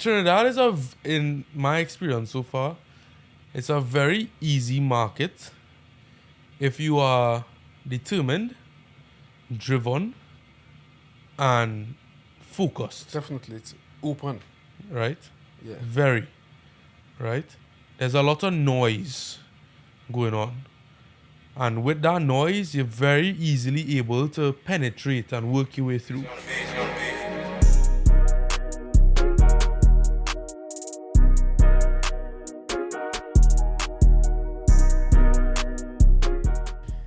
Trinidad is in my experience so far, it's a very easy market if you are determined, driven, and focused, Definitely, it's open. right? Yeah. Very, right? There's a lot of noise going on. And with that noise, you're very easily able to penetrate and work your way through.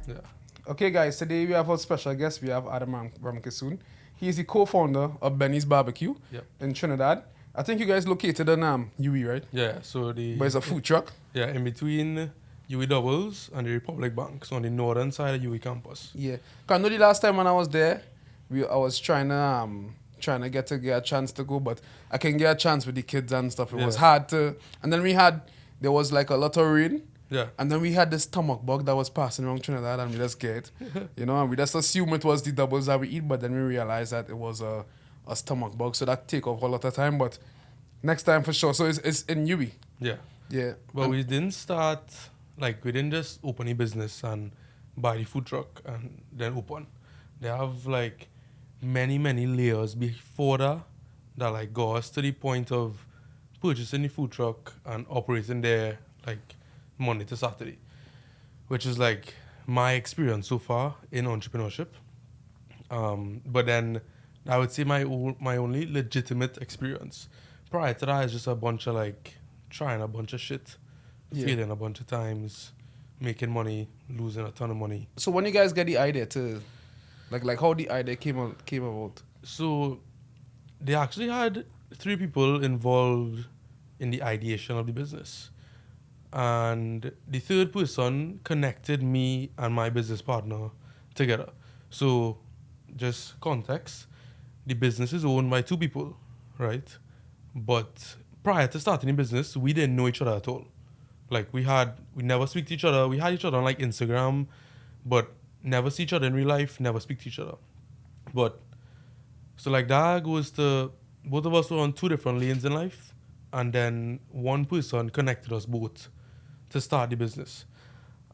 Yeah. Okay, guys, today we have a special guest. We have Adam Ramon. He is the co-founder of Benny's BBQ Yep. in Trinidad. I think you guys located in UE, right? Yeah, so But it's a food truck. Yeah, in between UE Doubles and the Republic Bank, so on the northern side of UE campus. Yeah. 'Cause I know the last time when I was there, I was trying to get a chance to go, but I can get a chance with the kids and stuff. It was Yeah. hard to. And then there was like a lot of rain. Yeah. And then we had this stomach bug that was passing around Trinidad, and we just get, and we just assumed it was the doubles that we eat, but then we realized that it was a stomach bug, so that take off a lot of time. But next time for sure. So it's in UE. Yeah. Yeah. But we didn't we didn't just open a business and buy the food truck and then open. They have like many, many layers before that like got us to the point of purchasing the food truck and operating there like Monday to Saturday, which is like my experience so far in entrepreneurship. But then I would say my only legitimate experience prior to that is just a bunch of like trying a bunch of shit, failing a bunch of times, making money, losing a ton of money. So when you guys get the idea to, like how the idea came about? So they actually had 3 people involved in the ideation of the business. And the third person connected me and my business partner together. So just context, the business is owned by 2 people, right? But prior to starting the business, we didn't know each other at all. Like we never speak to each other. We had each other on like Instagram, but never see each other in real life, never speak to each other. But so like that goes to both of us were on 2 different lanes in life, and then one person connected us both to start the business.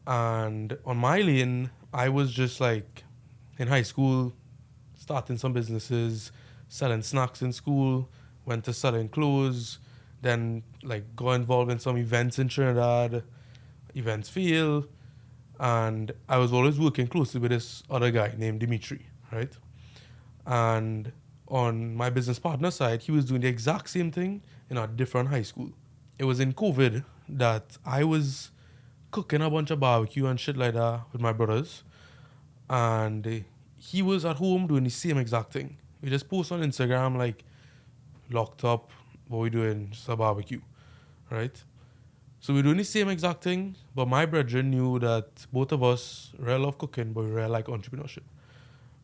And on my lane, I was just like in high school, starting some businesses, selling snacks in school, went to selling clothes, then like got involved in some events in Trinidad, events failed, and I was always working closely with this other guy named Dimitri, right? And on my business partner side, he was doing the exact same thing in a different high school. It was in COVID that I was cooking a bunch of barbecue and shit like that with my brothers, and he was at home doing the same exact thing. We just post on Instagram like locked up, what we doing, just a barbecue, right? So we're doing the same exact thing, but my brethren knew that both of us really love cooking, but we really like entrepreneurship,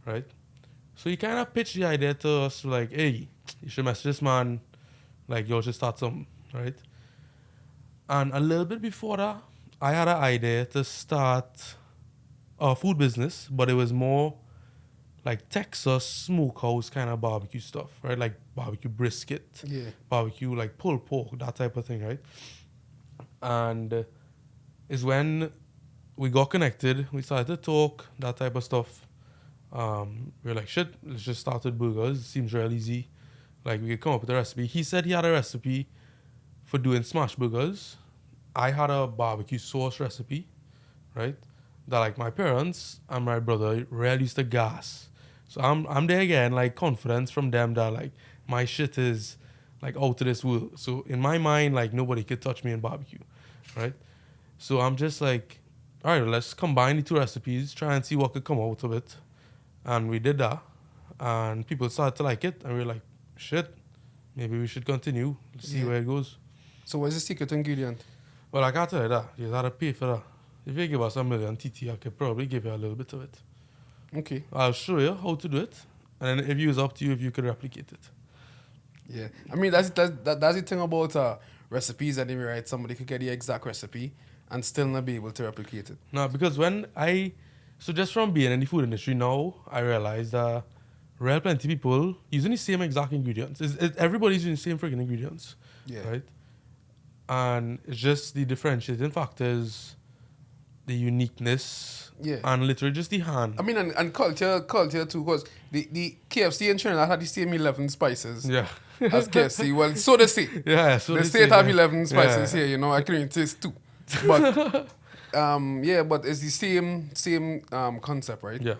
right? So he kind of pitched the idea to us like, hey, you should message this man, like y'all should start something, right? And a little bit before that, I had an idea to start a food business, but it was more like Texas smokehouse kind of barbecue stuff, right? Like barbecue brisket, barbecue like pulled pork, that type of thing, right? And is when we got connected, we started to talk, that type of stuff. We were like, shit, let's just start with burgers. It seems real easy. Like we could come up with a recipe. He said he had a recipe for doing smash burgers. I had a barbecue sauce recipe, right? That like my parents and my brother really used to gas. So I'm there again, like confidence from them that like my shit is like out of this world. So in my mind, like nobody could touch me in barbecue, right? So I'm just like, all right, let's combine the 2 recipes, try and see what could come out of it. And we did that, and people started to like it, and we were like, shit, maybe we should continue, see where it goes. So what's the secret ingredient? Well, I can't tell you that. You gotta pay for that. If you give us $1 million TT, I could probably give you a little bit of it. Okay. I'll show you how to do it, and then if it's up to you if you could replicate it. Yeah. I mean, that's the thing about recipes anyway, right? Somebody could get the exact recipe and still not be able to replicate it. No, because so just from being in the food industry now, I realized that real plenty people using the same exact ingredients. Everybody's using the same freaking ingredients, Yeah. right? And it's just the differentiating factors, the uniqueness, Yeah. and literally just the hand. I mean, and culture too, because the KFC in Trinidad had the same 11 spices Yeah. as KFC. Well, so they say. Yeah, so they they say it say, have yeah. 11 spices Yeah. here, you know. I couldn't taste two. But, yeah, but it's the same concept, right? Yeah.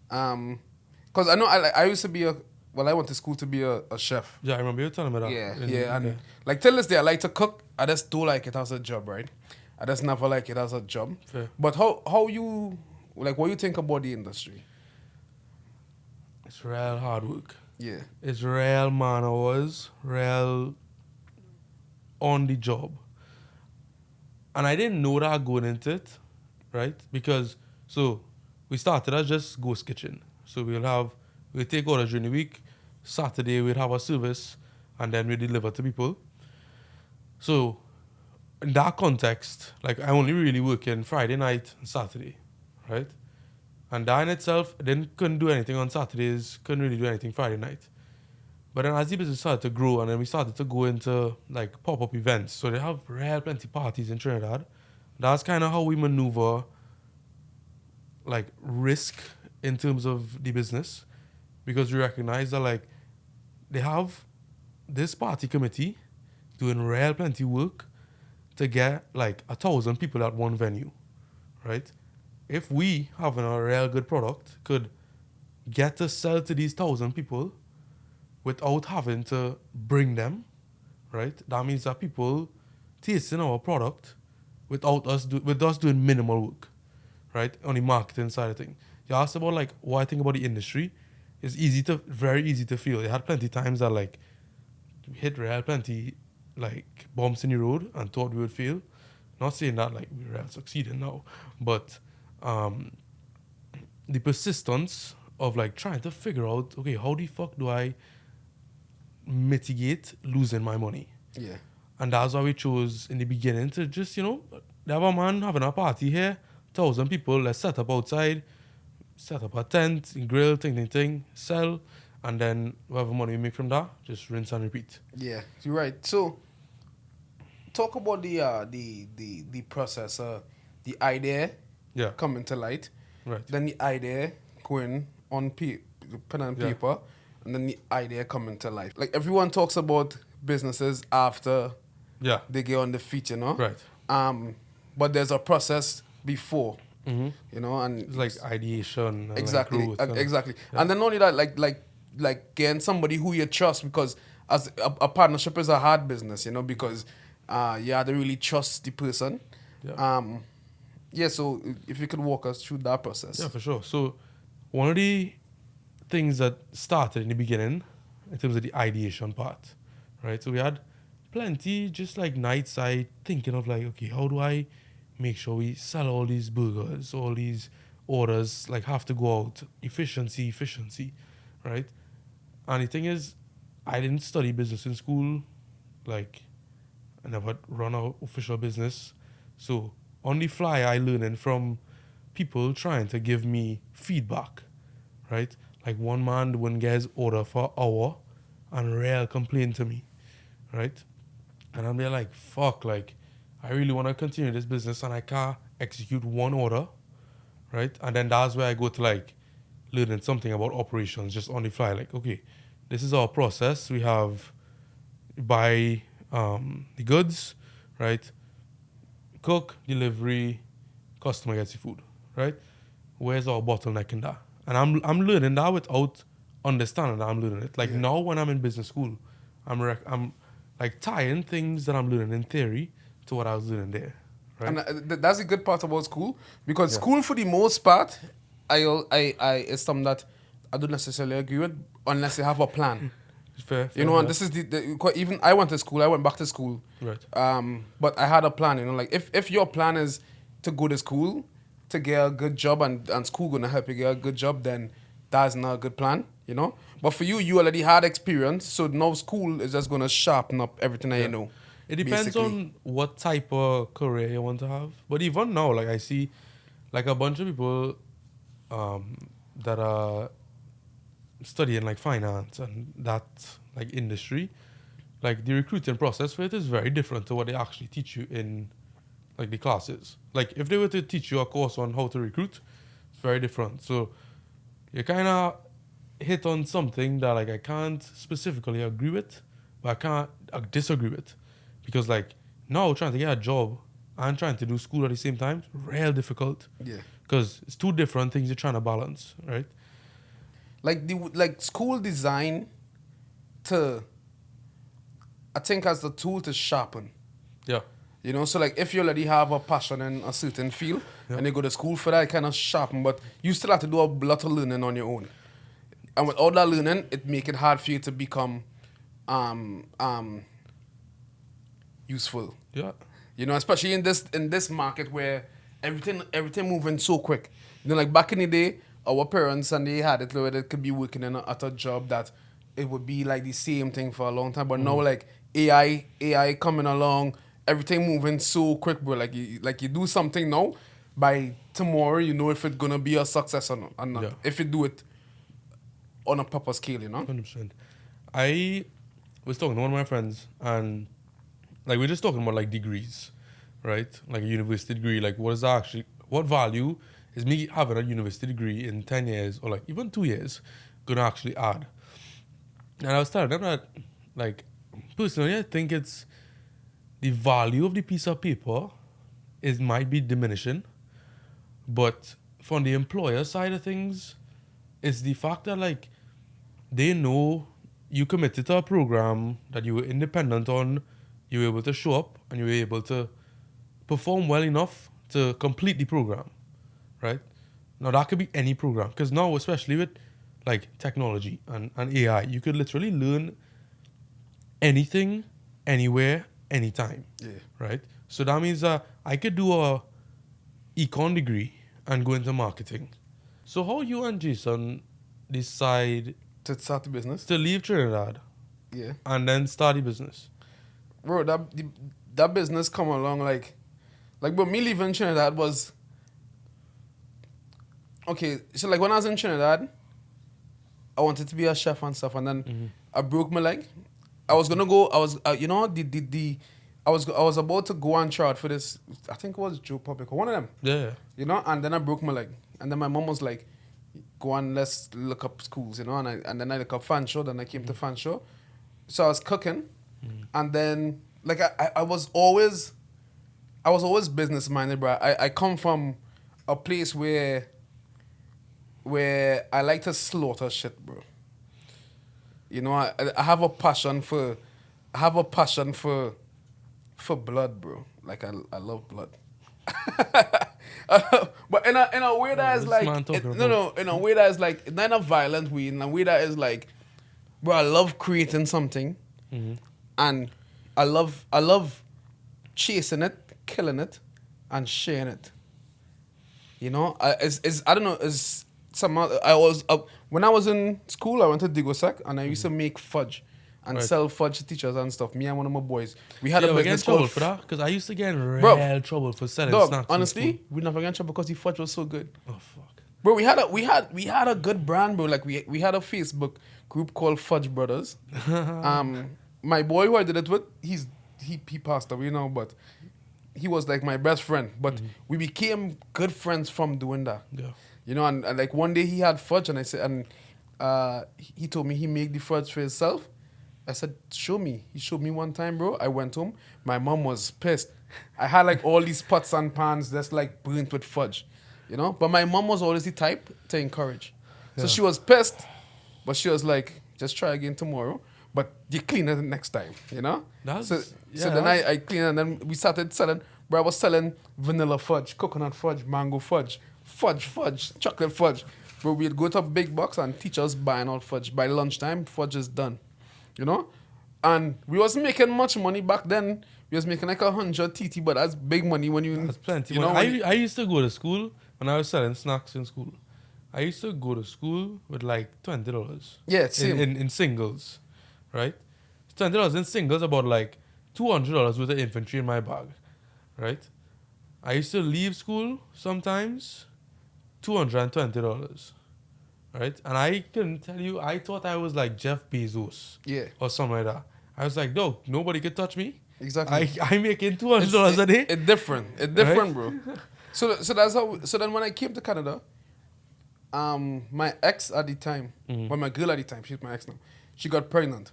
Because I know I used to be I went to school to be a chef. Yeah, I remember you telling me that. Yeah, and like till this day, I like to cook. I just don't like it as a job, right? I just never like it as a job. Fair. But how you like? What you think about the industry? It's real hard work. Yeah, It's real man hours, real on the job. And I didn't know that going into it, right? Because, so, we started as just ghost kitchen. So we'll take orders during the week. Saturday we'd have a service, and then we deliver to people. So, in that context, like I only really working Friday night and Saturday, right? And that in itself, then couldn't do anything on Saturdays, couldn't really do anything Friday night. But then as the business started to grow, and then we started to go into like pop-up events. So they have real plenty parties in Trinidad. That's kind of how we maneuver like risk in terms of the business, because we recognize that like they have this party committee doing real plenty work to get like 1,000 people at one venue, right? If we having a real good product could get to sell to these 1,000 people without having to bring them, right? That means that people tasting our product without us with us doing minimal work, right? On the marketing side of things. You asked about like what I think about the industry. It's very easy to feel. It had plenty times that like we hit real plenty like bumps in the road and thought we would fail. Not saying that like we're real succeeding now, but the persistence of like trying to figure out, okay, how the fuck do I mitigate losing my money? yeah, And that's why we chose in the beginning to just, they have a man having a party here, 1,000 people, let's set up outside, set up a tent, grill, thing, sell, and then whatever money we make from that, just rinse and repeat. yeah. You're right. So, talk about the process. The idea Yeah, coming to light, right. then the idea going on pen and Yeah. paper, and then the idea coming to life. Like everyone talks about businesses after Yeah, they get on the feet, you know. right. But there's a process before, Mm-hmm. you know, and It's like ideation. And exactly, like growth and- exactly. yeah. And then only that, like getting somebody who you trust, because as a partnership is a hard business, you know, because you have to really trust the person. Yeah. Yeah. So if you could walk us through that process. Yeah, for sure. So one of the things that started in the beginning, in terms of the ideation part, right? So we had plenty just like night side thinking of like, okay, how do I make sure we sell all these burgers, all these orders, like have to go out, efficiency, right? And the thing is, I didn't study business in school, like I never run an official business. So on the fly, I learning from people trying to give me feedback, right? Like one man wouldn't get his order for an hour and real complain to me, right? And I'm there like, fuck, like I really want to continue this business and I can't execute one order, right? And then that's where I go to like learning something about operations just on the fly. Like, okay, this is our process. We have buy the goods, right? Cook, delivery, customer gets the food, right? Where's our bottleneck in that? And I'm learning that without understanding that I'm learning it. Like now when I'm in business school, I'm like tying things that I'm learning in theory to what I was learning there, right? And that's a good part about school, because Yeah. school for the most part, I is something that I don't necessarily agree with unless you have a plan. Fair, You know, and this is even I went to school. I went back to school. right. But I had a plan. You know, like if your plan is to go to school to get a good job, and school gonna help you get a good job, then that's not a good plan. You know. But for you, you already had experience, so now school is just gonna sharpen up everything that you know. It depends basically. on what type of career you want to have. But even now, like I see, like a bunch of people that are studying like finance and that like industry, like the recruiting process for it is very different to what they actually teach you in like the classes. Like if they were to teach you a course on how to recruit, it's very different. So you kind of hit on something that like I can't specifically agree with, but I can't disagree with, because like now trying to get a job and trying to do school at the same time, real difficult, Yeah. because it's two different things you're trying to balance, right? Like school design to, I think, as the tool to sharpen. Yeah. You know, so like if you already have a passion in a certain field Yeah. and you go to school for that, it kind of sharpen, but you still have to do a lot of learning on your own. And with all that learning, it make it hard for you to become useful. Yeah. You know, especially in this market where everything moving so quick. You know, like back in the day, our parents and they had it where they could be working at a job that it would be like the same thing for a long time. But now like AI coming along, everything moving so quick, bro. Like you do something now, by tomorrow you know if it's gonna be a success or not. Yeah. If you do it on a proper scale, you know. 100%. I was talking to one of my friends, and like we're just talking about like degrees, right? Like a university degree. Like what value is me having a university degree in 10 years or like even 2 years gonna actually add? And I was telling them that, like, personally, I think it's the value of the piece of paper might be diminishing, but from the employer side of things, it's the fact that like they know you committed to a program, that you were independent on, you were able to show up, and you were able to perform well enough to complete the program, right? Now that could be any program, because now, especially with like technology and AI, you could literally learn anything, anywhere, anytime, Yeah. right? So that means that I could do a econ degree and go into marketing. So how you and Jason decide To start the business. to leave Trinidad Yeah. and then start the business? Bro, that business come along like bro, me leaving Trinidad was okay. So like when I was in Trinidad, I wanted to be a chef and stuff, and then I broke my leg. I was gonna go. I was you know the I was about to go and try out for this. I think it was Joe Public or one of them. Yeah. You know, and then I broke my leg, and then my mom was like, "Go on, let's look up schools," you know, and then I look up fan show. Then I came to fan show, so I was cooking, and then like I was always business minded, bro. I come from a place where I like to slaughter shit, bro. You know, I have a passion for blood, bro. Like I love blood. But in a way that is like in a way that is like not in a violent way, in a way that is like, bro, I love creating something, and I love chasing it, killing it, and sharing it. You know, I don't know. It's some I was when I was in school, I went to Digosec and I used to make fudge and sell fudge to teachers and stuff. Me and one of my boys, we had a business trouble called for that, because I used to get in real trouble for selling snacks. Dog, honestly, we never got in trouble because the fudge was so good. Oh fuck. Bro, we had a good brand, bro. Like we had a Facebook group called Fudge Brothers. My boy who I did it with, he passed away now, but he was like my best friend. But we became good friends from doing that. Yeah. You know, and like one day he had fudge, and I said, and he told me he made the fudge for himself. I said, show me. He showed me one time, bro. I went home. My mom was pissed. I had like all these pots and pans that's like burnt with fudge, you know. But my mom was always the type to encourage. So she was pissed, but she was like, just try again tomorrow. But you clean it next time, you know. So then I cleaned, and then we started selling. Bro, I was selling vanilla fudge, coconut fudge, mango fudge, fudge, chocolate fudge. Bro, we'd go to a big box and teachers buying all fudge. By lunchtime, fudge is done. You know? And we wasn't making much money back then. We was making like 100 TT, but that's big money when you... That's plenty. You know, I used to go to school when I was selling snacks in school. I used to go to school with like $20. Yeah, same. In singles, right? $20 in singles, about like $200 worth of infantry in my bag, right? I used to leave school sometimes $220. right? And I can tell you, I thought I was like Jeff Bezos Yeah, or something like that. I was like, no, nobody can touch me. exactly. I'm making $200 a day, It's different. It's right? different, bro. So that's how. So then when I came to Canada, my ex at the time, well, my girl at the time, she's my ex now. She got pregnant.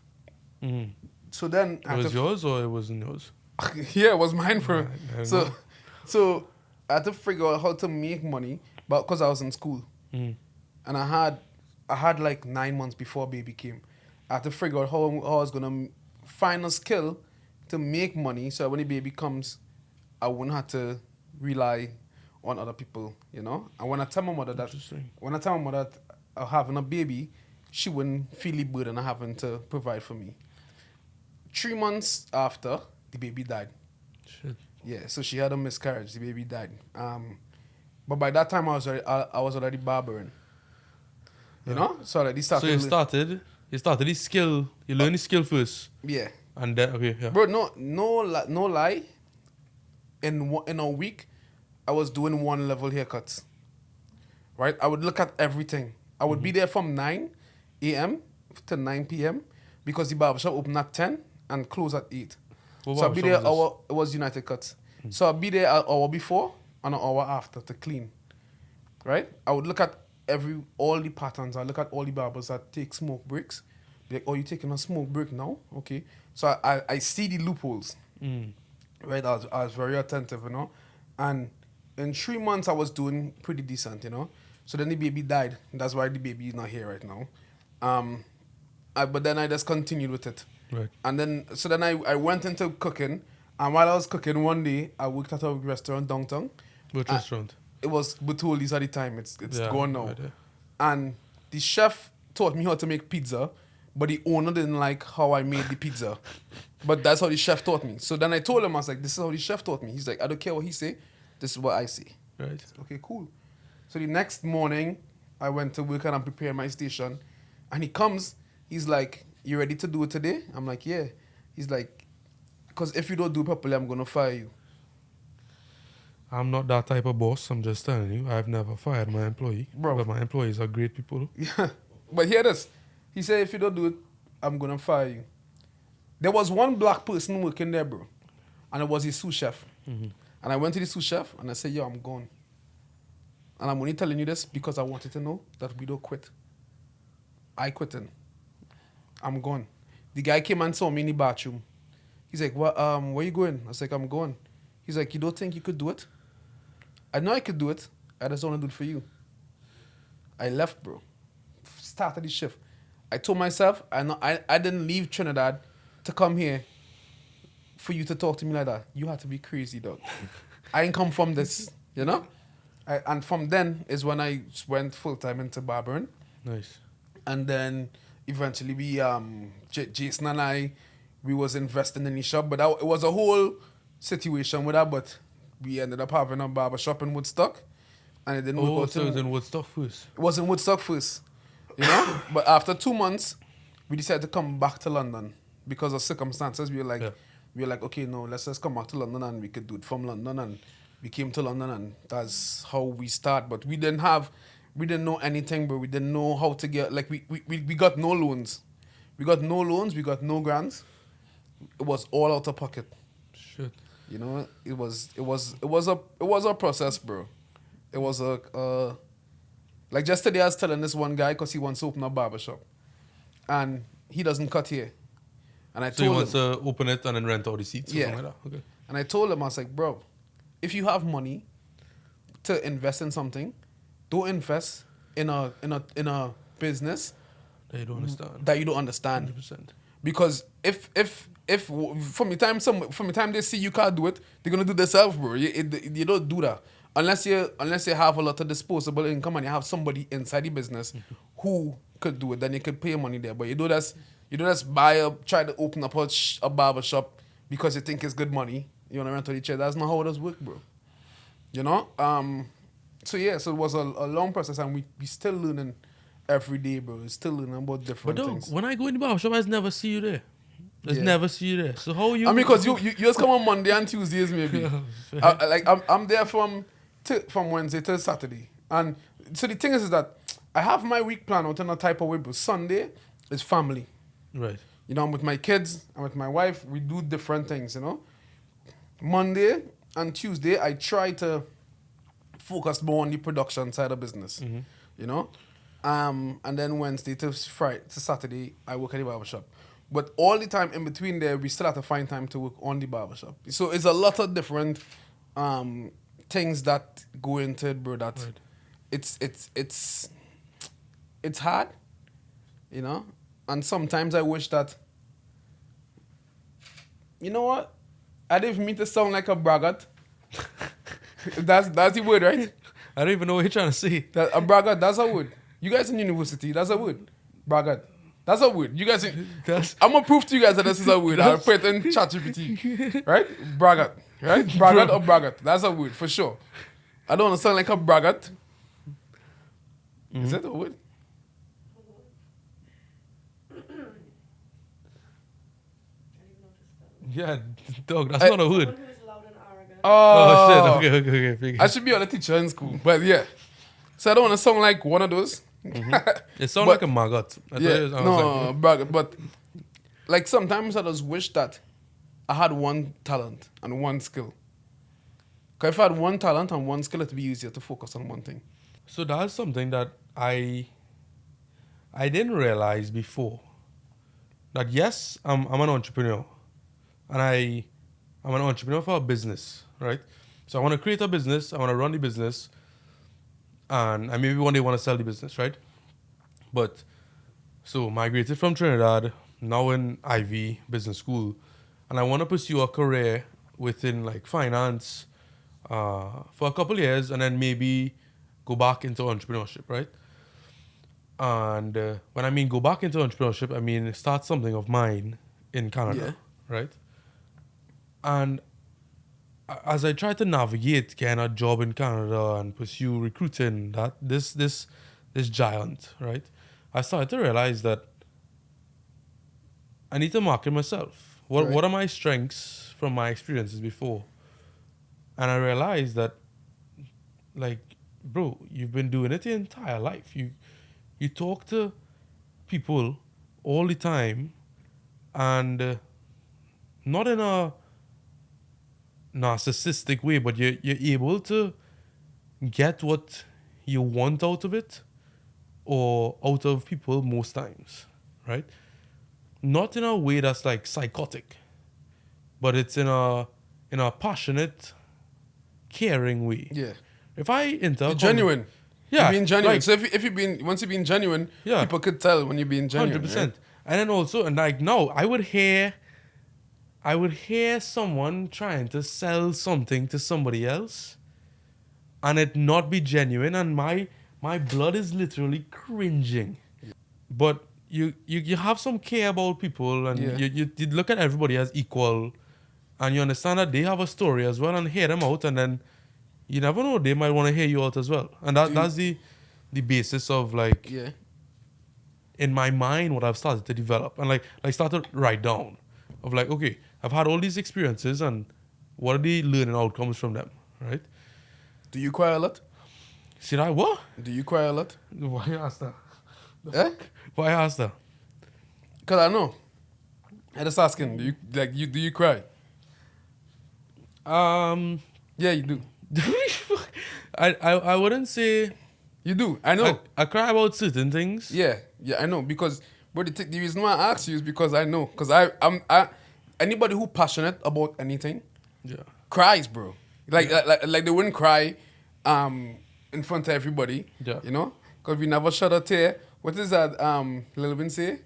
Mm. So then It was yours or it wasn't yours? yeah, it was mine, bro. I don't So know. so I had to figure out how to make money, but because I was in school Mm. and I had like 9 months before baby came. I had to figure out how I was gonna find a skill to make money, so when the baby comes, I wouldn't have to rely on other people, you know. And when I tell my mother Interesting. that I'm having a baby, she wouldn't feel the burden of having to provide for me. 3 months after, the baby died. Shit. Yeah, so she had a miscarriage. The baby died. But by that time, I was already barbering. You know, so already So started. you started the skill, you learned the skill first, Yeah, and then, okay, yeah. bro. No lie. In a week, I was doing 1 level haircuts. Right, I would look at everything. I would be there from 9 a.m. to 9 p.m. because the barbershop opened at 10 and closed at 8. What So I'd be barbershop there was it was United Cuts. So I'd be there an hour before and an hour after to clean. Right? I would look at all the patterns. I look at all the barbers that take smoke breaks. Be like, oh, you taking a smoke break now? Okay. So I see the loopholes. Mm. Right? I was very attentive, you know. And in 3 months I was doing pretty decent, you know. So then the baby died. That's why the baby is not here right now. But then I just continued with it. Right. And then, so then I went into cooking. And while I was cooking one day, I worked at a restaurant downtown. Which restaurant? It was Butuli's at the time. It's Yeah, gone now. right, yeah. And the chef taught me how to make pizza, but the owner didn't like how I made the pizza. But that's how the chef taught me. So then I told him, I was like, this is how the chef taught me. He's like, I don't care what he say. This is what I say. Right. Okay, cool. So the next morning, I went to work and I'm preparing my station. And he comes, he's like, you ready to do it today? I'm like, yeah. He's like, because if you don't do it properly, I'm going to fire you. I'm not that type of boss. I'm just telling you. I've never fired my employee. Bro. But my employees are great people. Yeah. But hear this. He said, if you don't do it, I'm going to fire you. There was one black person working there, bro. And it was his sous chef. Mm-hmm. And I went to the sous chef and I said, yo, I'm gone. And I'm only telling you this because I wanted to know that we don't quit. I quitting. I'm gone. The guy came and saw me in the bathroom. He's like, where you going? I was like, I'm going. He's like, you don't think you could do it? I know I could do it. I just don't want to do it for you. I left, bro. Started the shift. I told myself, I didn't leave Trinidad to come here for you to talk to me like that. You had to be crazy, dog. I ain't come from this, you know? And from then is when I went full-time into barbering. Nice. And then eventually we, Jason and I, we was investing in the shop. But it was a whole situation with that. But we ended up having a barber shop in Woodstock. And it didn't work out. So it was in Woodstock first. It was in Woodstock first, you know? But after 2 months, we decided to come back to London because of circumstances. We were like, okay, no, let's just come back to London and we could do it from London. And we came to London and that's how we start. But we didn't know anything, but we didn't know how to get, like, we got no loans. We got no loans, we got no grants. It was all out of pocket. Shit. You know, it was a process, bro. It was like just today I was telling this one guy because he wants to open a barbershop. And he doesn't cut here. And I So he told wants him, to open it and then rent all the seats or Yeah. something like that? Okay. and I told him, I was like, bro, if you have money to invest in something, don't invest in a business They don't understand. that you don't understand. 100%. Because if from the time they see you can't do it, they're gonna do themselves, bro. You don't do that unless you have a lot of disposable income and you have somebody inside the business who could do it. Then you could pay money there. But you don't just try to open up a barber shop because you think it's good money. You wanna rent to each other. That's not how it does work, bro. You know. So it was a long process, and we still learning every day, bro. We're still learning about But different dog, things. when I go in the barbershop, I just never see you there. Just Yeah. never see you there. So how you... I mean, because you just come on Monday and Tuesdays, maybe. I'm there from Wednesday till Saturday, and so the thing is that I have my week planned out in a type of way, but Sunday is family. Right. You know, I'm with my kids, I'm with my wife, we do different things, you know. Monday and Tuesday, I try to focus more on the production side of business, you know. And then Wednesday to Friday to Saturday, I work at the barbershop. But all the time in between there, we still have to find time to work on the barbershop. So it's a lot of different things that go into it, bro. That Right. it's hard, you know. And sometimes I wish that, you know what? I didn't mean to sound like a braggart. that's the word, right? I don't even know what you're trying to say. That a braggart, that's a word. You guys in university, that's a word. Braggart. That's a word. You guys, I'm gonna prove to you guys that this is a word. I'll put it in ChatGPT, right? Braggart, right? Braggart or braggart. That's a word for sure. I don't want to sound like a braggart. Is that a word? Yeah, dog, that's not a word. Someone who is loud and arrogant. Oh, shit. Okay. I should be a teacher in school, but yeah. So I don't want to sound like one of those. It sounds But- like a maggot. I Yeah, thought it was no, like, braggart. But like sometimes I just wish that I had one talent and one skill. Because if I had one talent and one skill, it'd be easier to focus on one thing. So that's something that I didn't realize before. That yes, I'm an entrepreneur. And I'm an entrepreneur for a business, right? So I want to create a business, I want to run the business, and I maybe one day want to sell the business, right? But so migrated from Trinidad, now in Ivy Business School, and I want to pursue a career within like finance for a couple of years, and then maybe go back into entrepreneurship, right? And when I mean go back into entrepreneurship, I mean start something of mine in Canada, right? And as I try to navigate getting a job in Canada and pursue recruiting, that this giant, right? I started to realize that I need to market myself. Right. What are my strengths from my experiences before? And I realized that, like, bro, you've been doing it your entire life. You talk to people all the time, and not in a narcissistic way, but you're able to get what you want out of it or out of people most times, right? Not in a way that's like psychotic, but it's in a passionate, caring way. Yeah. If I enter You're genuine. yeah, You're being genuine. like- So if you've been once you're being genuine, Yeah. people could tell when you're being genuine. 100%. And then also, and like now, I would hear someone trying to sell something to somebody else, and it not be genuine, and my blood is literally cringing. But you have some care about people, and Yeah. you look at everybody as equal, and you understand that they have a story as well, and hear them out, and then you never know, they might want to hear you out as well. And that's the basis of like, Yeah. in my mind, what I've started to develop, and like start to write down of like, okay, I've had all these experiences, and what are the learning outcomes from them, right? Do you cry a lot? See that? What? Do you cry a lot? Why you ask that? Eh? Why you ask that? Cause I know. I just asking. Do you cry? Yeah, you do. I wouldn't say You do. I know. I cry about certain things. Yeah, I know. Because, but the reason why I ask you is because I know. Because I'm anybody who passionate about anything Yeah. cries, bro. Like they wouldn't cry, in front of everybody. Yeah. You know, because we never shed a tear. What is that? Lil Vin say,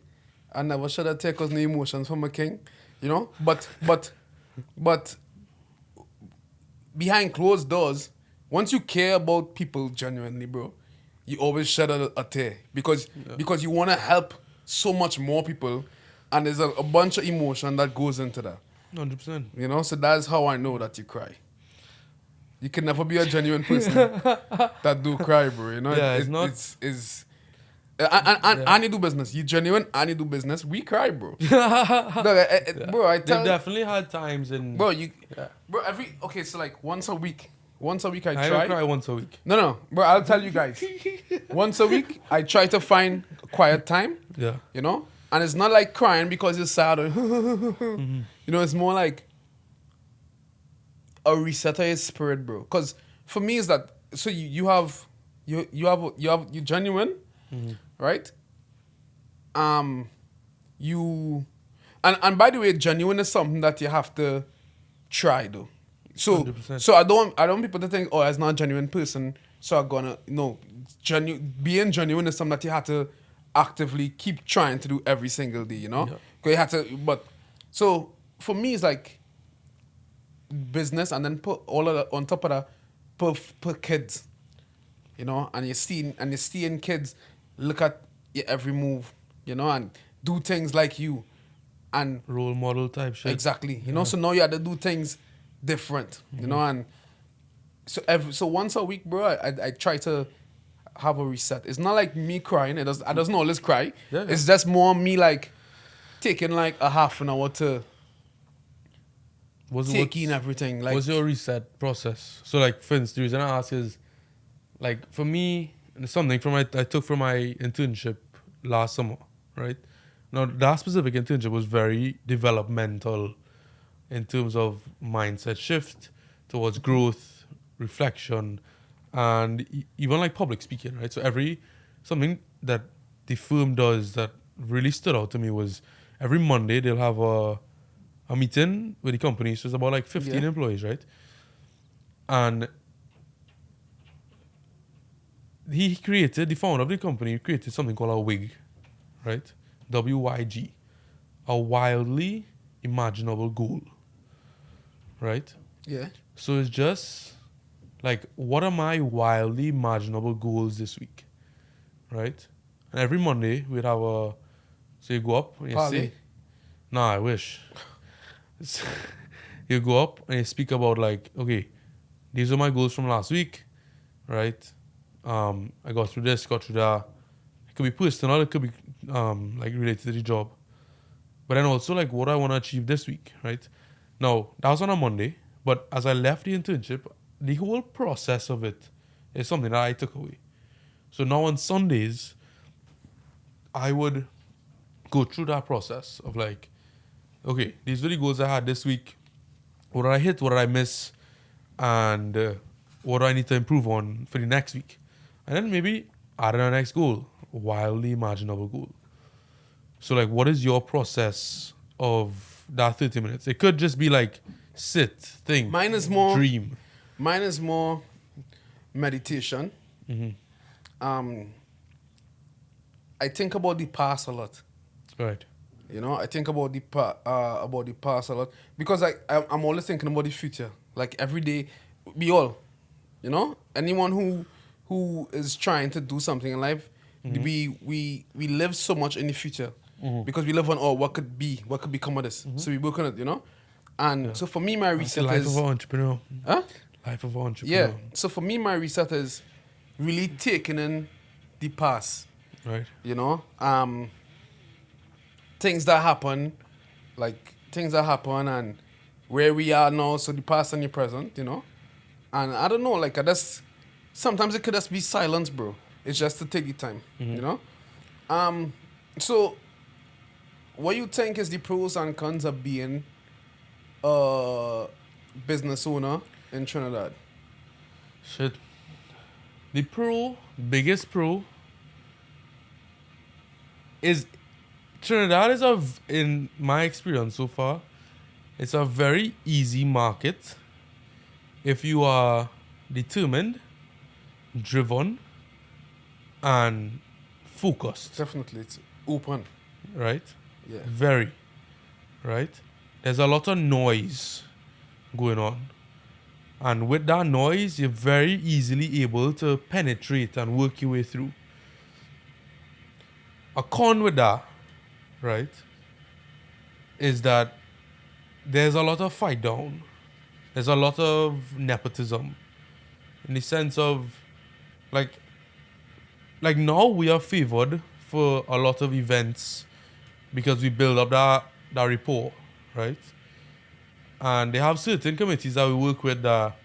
I never shed a tear because no emotions from a king. You know, but behind closed doors, once you care about people genuinely, bro, you always shed a tear because you want to help so much more people, and there's a bunch of emotion that goes into that. 100%. You know, so that's how I know that you cry. You can never be a genuine person that do cry, bro. You know, Yeah, it's not- and you do business. You genuine and you do business. We cry, bro. Bro, I They've tell definitely had times in bro, Yeah. bro, so like once a week Once a week I I try. don't cry once a week. No, but I'll tell you guys. Once a week I try to find quiet time, Yeah. you know? And it's not like crying because you're sad or you know, it's more like a reset of your spirit, bro. Because for me it's that so you genuine, right? You and by the way, genuine is something that you have to try though. So 100%. so I don't want people to think, oh, it's not a genuine person, so I'm gonna no being genuine is something that you have to actively keep trying to do every single day, you know? Yeah. Because you have to but so for me it's like business and then put all of that on top of that put kids. You know, and you're seeing kids look at your every move, you know, and do things like you. And Role model type shit. exactly. You know, so now you have to do things different. You know, and so once a week, bro, I try to have a reset. It's not like me crying. I doesn't always cry. Yeah. It's just more me like taking like a half an hour to taking everything. Like What's your reset process? So, like, for instance, the reason I ask is, like, for me, something I took from my internship last summer, right? Now, that specific internship was very developmental in terms of mindset shift towards growth, reflection, and even like public speaking, right? So something that the firm does that really stood out to me was every Monday they'll have a meeting with the company. So it's about like 15 employees, right? And the founder of the company created something called a WIG, right? WYG, a wildly imaginable goal, right? yeah. So it's just like, what are my wildly imaginable goals this week, right? And every Monday we'd have so you go up and you Parley. say, nah, I wish. You go up and you speak about like, okay, these are my goals from last week, right? I got through this, got through that. It could be personal, it could be like related to the job. But then also like what I want to achieve this week, right? Now, that was on a Monday, but as I left the internship, the whole process of it is something that I took away. So now on Sundays, I would go through that process of like, okay, these are the goals I had this week. What did I hit? What did I miss? And what do I need to improve on for the next week? And then maybe add in our next goal, wildly imaginable goal. So like, what is your process of that 30 minutes? It could just be like, sit, think, Mine is more dream. Mine is more meditation. I think about the past a lot. Right. You know, I think about the past a lot because I'm always thinking about the future. Like every day, we all, you know, anyone who is trying to do something in life, we live so much in the future because we live on what could become of this. So we work on it, you know. And so for me, my That's the reset life is of an entrepreneur. huh? Life of an entrepreneur. Yeah. So for me, my reset is really taking in the past. Right. You know, things that happen and where we are now, so the past and the present, you know. And I don't know, like sometimes it could just be silence, bro. It's just to take the time, you know. So what you think is the pros and cons of being a business owner in Trinidad? Shit. The biggest pro is Trinidad in my experience so far, it's a very easy market if you are determined, driven, and focused, Definitely, it's open. right? Yeah. Very, right? There's a lot of noise going on. And with that noise, you're very easily able to penetrate and work your way through. A con with that, right, is that there's a lot of fight down. There's a lot of nepotism in the sense of like now we are favored for a lot of events because we build up that rapport, right? And they have certain committees that we work with that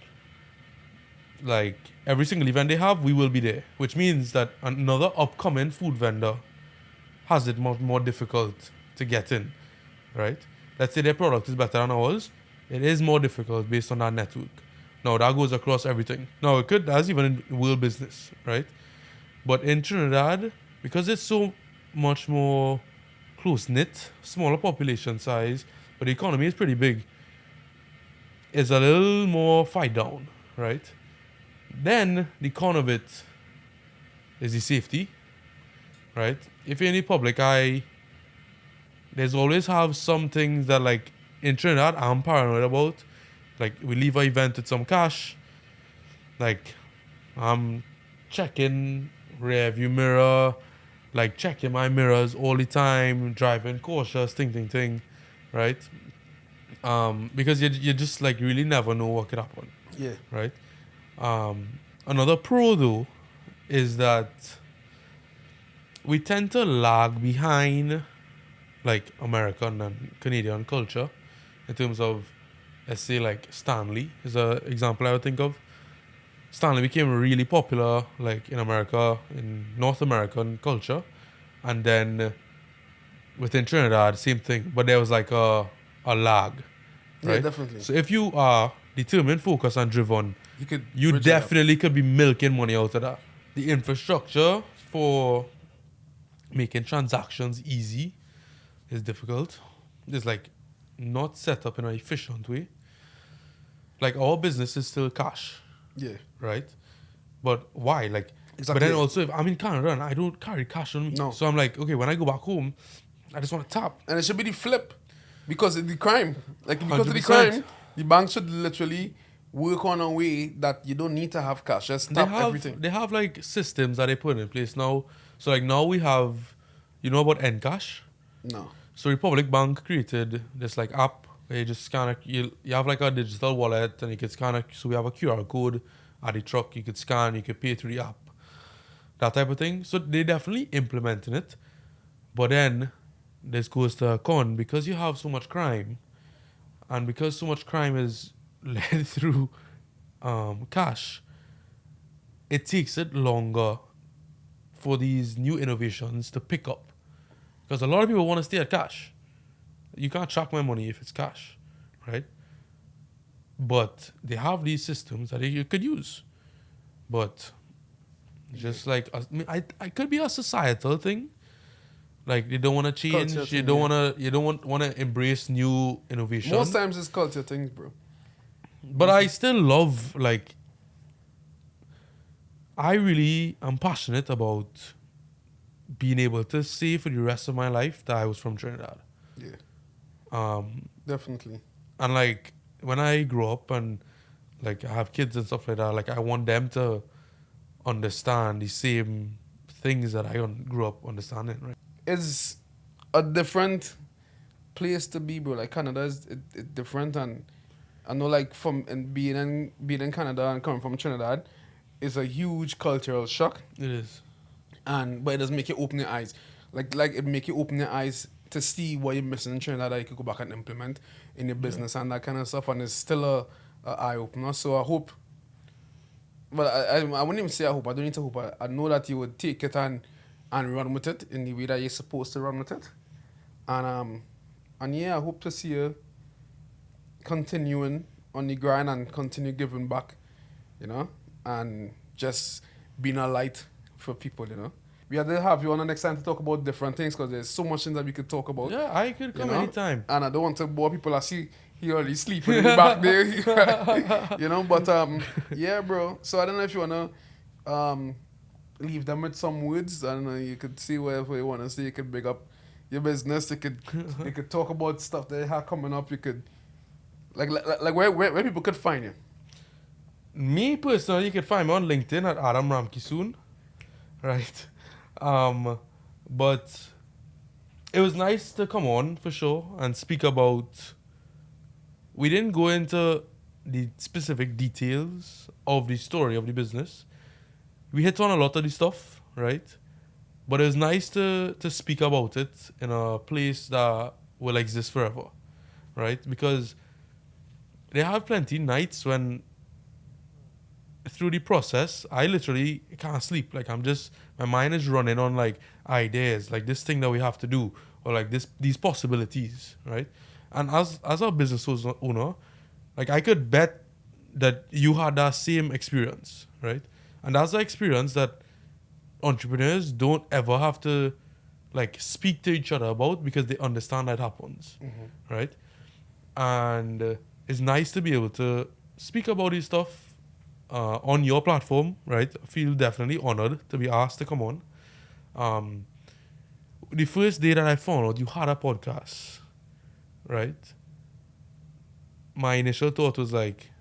like every single event they have, we will be there, which means that another upcoming food vendor has it much more difficult to get in, right? Let's say their product is better than ours, it is more difficult based on that network. Now that goes across everything. Now that's even in world business, right? But in Trinidad, because it's so much more close knit, smaller population size, but the economy is pretty big, it's a little more fight down, right? Then the con of it is the safety, right? If you're in the public eye, there's always have some things that like in Trinidad I'm paranoid about. Like we leave an event with some cash. Like I'm checking rear view mirror, like checking my mirrors all the time, driving cautious, thing, right? Because you just like really never know what could happen, Yeah. right? Another pro though is that we tend to lag behind like American and Canadian culture in terms of, let's say, like Stanley is an example I would think of. Stanley became really popular like in America, in North American culture, and then within Trinidad, same thing. But there was like a lag, right? Yeah, definitely. So if you are determined, focused, and driven, you bridge it up. definitely could be milking money out of that. The infrastructure for making transactions easy is difficult. It's like not set up in an efficient way. Like our business is still cash, Yeah. right? But why? Like, Exactly. but then also if I'm in Canada and I don't carry cash on me, No. so I'm like, okay, when I go back home, I just want to tap. And it should be the flip. Because of the crime. Like, because of the 100%. crime, the bank should literally work on a way that you don't need to have cash. Just tap everything. They have like systems that they put in place now. So like now we have, you know about Encash? No. So Republic Bank created this like app where you just scan you have like a digital wallet and you can scan it. So we have a QR code at the truck. You could scan, you could pay through the app, that type of thing. So they definitely implementing it. But then this goes to a con because you have so much crime, and because so much crime is led through cash. It takes it longer for these new innovations to pick up. Because a lot of people want to stay at cash. You can't track my money if it's cash, right? But they have these systems that you could use. But just like, I could be a societal thing. Like they don't want to change. Culture You thing, don't yeah. want to embrace new innovation. Most times it's culture things, bro. But I still love, like, I really am passionate about being able to say for the rest of my life that I was from Trinidad. Yeah. Definitely. And like when I grow up and like I have kids and stuff like that, like I want them to understand the same things that I grew up understanding, right? It's a different place to be, bro. Like Canada is it different, and I know like being in Canada and coming from Trinidad is a huge cultural shock. It is. But it does make you open your eyes. Like it make you open your eyes to see what you're missing in Trinidad that you could go back and implement in your business and that kind of stuff. And it's still a eye opener. So I hope. Well, I wouldn't even say I hope. I don't need to hope. I know that you would take it and run with it in the way that you're supposed to run with it. And yeah, I hope to see you continuing on the grind and continue giving back, you know, and just being a light for people, you know. We had to have you on the next time to talk about different things because there's so much things that we could talk about. Yeah, I could come anytime. And I don't want to bore people. I see he already sleeping in the back there, you know. But yeah, bro. So I don't know if you wanna leave them with some words. I don't know. You could see whatever you want to say. You could big up your business. You could talk about stuff that you have coming up. You could like where people could find you. Me personally, you can find me on LinkedIn at Adam Ramkisoon, right? But it was nice to come on for sure and speak about. We didn't go into the specific details of the story of the business. We hit on a lot of the stuff, right? But it was nice to speak about it in a place that will exist forever, right? Because there have plenty nights when through the process, I literally can't sleep. Like my mind is running on like ideas, like this thing that we have to do, or like these possibilities, right? And as a business owner, like I could bet that you had that same experience, right? And that's the experience that entrepreneurs don't ever have to like speak to each other about because they understand that happens, right? And it's nice to be able to speak about this stuff on your platform, right? I feel definitely honored to be asked to come on. The first day that I found out you had a podcast, right? My initial thought was like,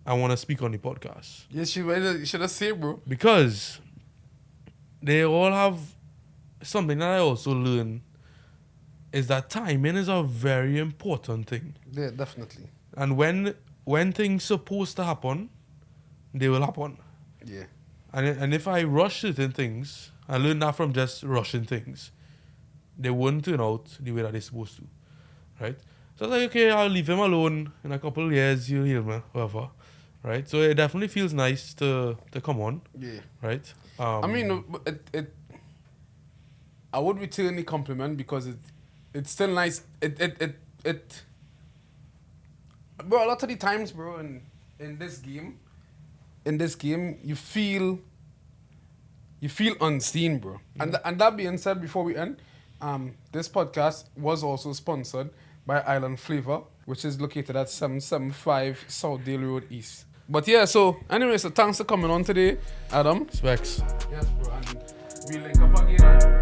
I want to speak on the podcast. Yes, you should have said, bro. Because they all have something that I also learned is that timing is a very important thing. Yeah, definitely. And when things supposed to happen, they will happen. Yeah. And if I rush certain things, I learned that from just rushing things, they won't turn out the way that they're supposed to, right? So I was like, okay, I'll leave him alone. In a couple of years, he'll heal me, whatever, right? So it definitely feels nice to come on, Yeah. right? I mean, I would return the compliment because it's still nice. Bro, a lot of the times, bro, in this game, you feel unseen, bro. Yeah. And that being said, before we end, this podcast was also sponsored by Island Flavor, which is located at 775 South Dale Road East. But yeah, so anyway, so thanks for coming on today, Adam. Specs. Yes, bro, and we link up again.